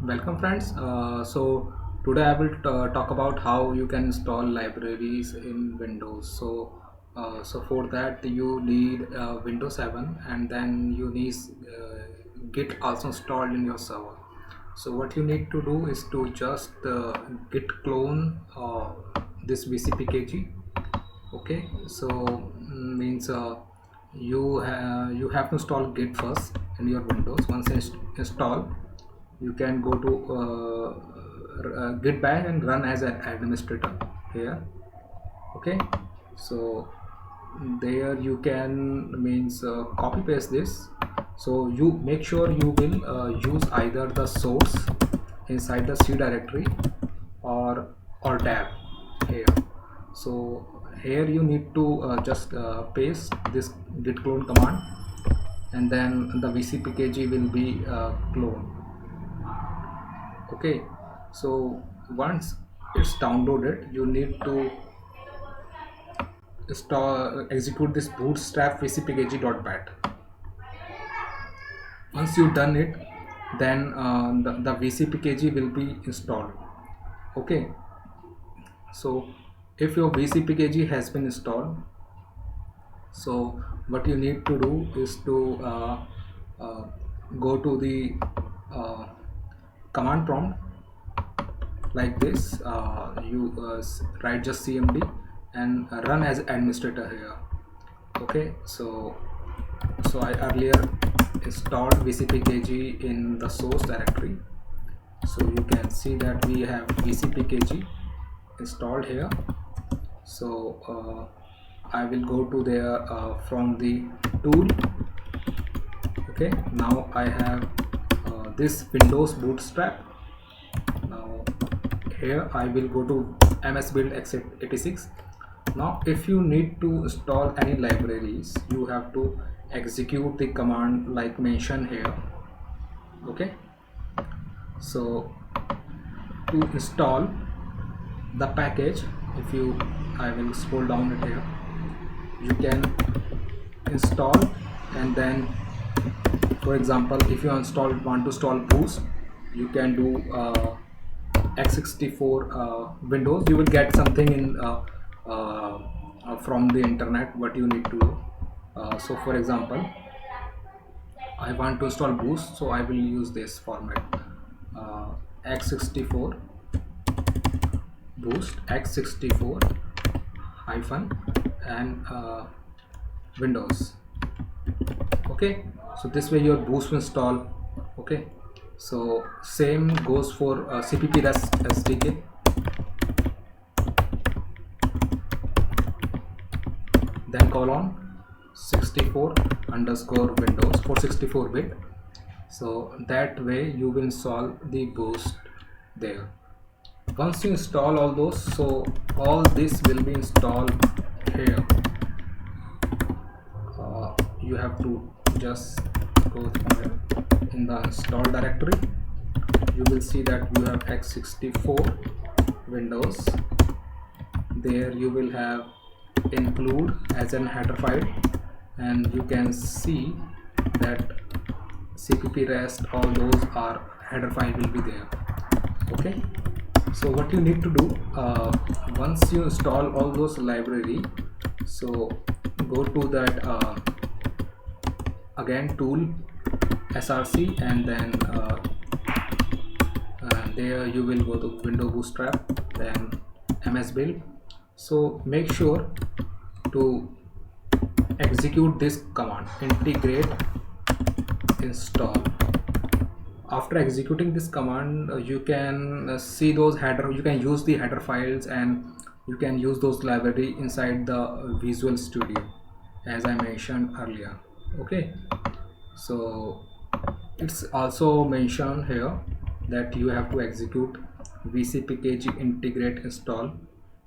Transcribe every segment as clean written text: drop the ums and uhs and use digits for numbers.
Welcome friends. So today I will talk about how you can install libraries in Windows. So for that you need Windows 7 and then you need Git also installed in your server. So what you need to do is to just git clone this VCPKG. Okay, so means you have to install Git first in your Windows. Once install, you can go to Git bash and run as an administrator here. Okay, so there you can means copy paste this. So you make sure you will use either the source inside the C directory or tab here. So here you need to just paste this git clone command, and then the vcpkg will be cloned. Okay, so once it's downloaded, you need to execute this bootstrap vcpkg.bat. Once you done it, then the vcpkg will be installed. Okay, so if your vcpkg has been installed, so what you need to do is to uh, go to the uh, command prompt like this. You write just cmd and run as administrator here. Okay, so I earlier installed vcpkg in the source directory, so you can see that we have vcpkg installed here. So I will go to there from the tool. Okay, now I have this Windows bootstrap. Now here I will go to ms build x86. Now if you need to install any libraries, you have to execute the command like mentioned here. Okay, so to install the package, if you I will scroll down it here, you can install, and then for example if you want to install boost, you can do x64 windows. You will get something in from the internet what you need to do. So for example I want to install boost, so I will use this format, x64 boost x64 hyphen and windows. Okay, so this way your boost will install. Okay, so same goes for cpp rest sdk. Then colon 64 underscore windows for 64-bit. So that way you will install the boost there. Once you install all those, so all this will be installed here. You have to just go here in the install directory. You will see that you have x64 windows. There you will have include as an header file, and you can see that cpp rest, all those are header file will be there. Okay, so what you need to do, once you install all those library, so go to that again tool src, and then there you will go to window bootstrap, then ms build. So make sure to execute this command integrate install. After executing this command, you can see those header, you can use the header files, and you can use those library inside the Visual Studio as I mentioned earlier. Okay, so it's also mentioned here that you have to execute vcpkg integrate install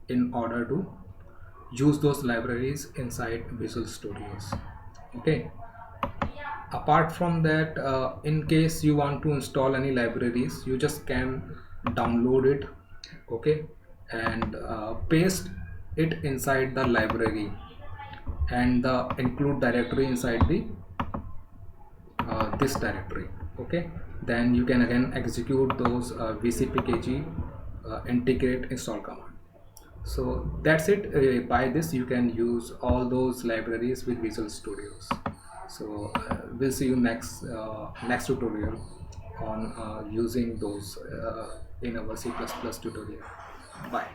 in order to use those libraries inside Visual Studios. Okay, apart from that, in case you want to install any libraries, you just can download it. Okay, and paste it inside the library and the include directory inside the this directory. Okay, then you can again execute those vcpkg integrate install command. So that's it. By this you can use all those libraries with Visual Studios. So we'll see you next tutorial on using those in our C++ tutorial. Bye.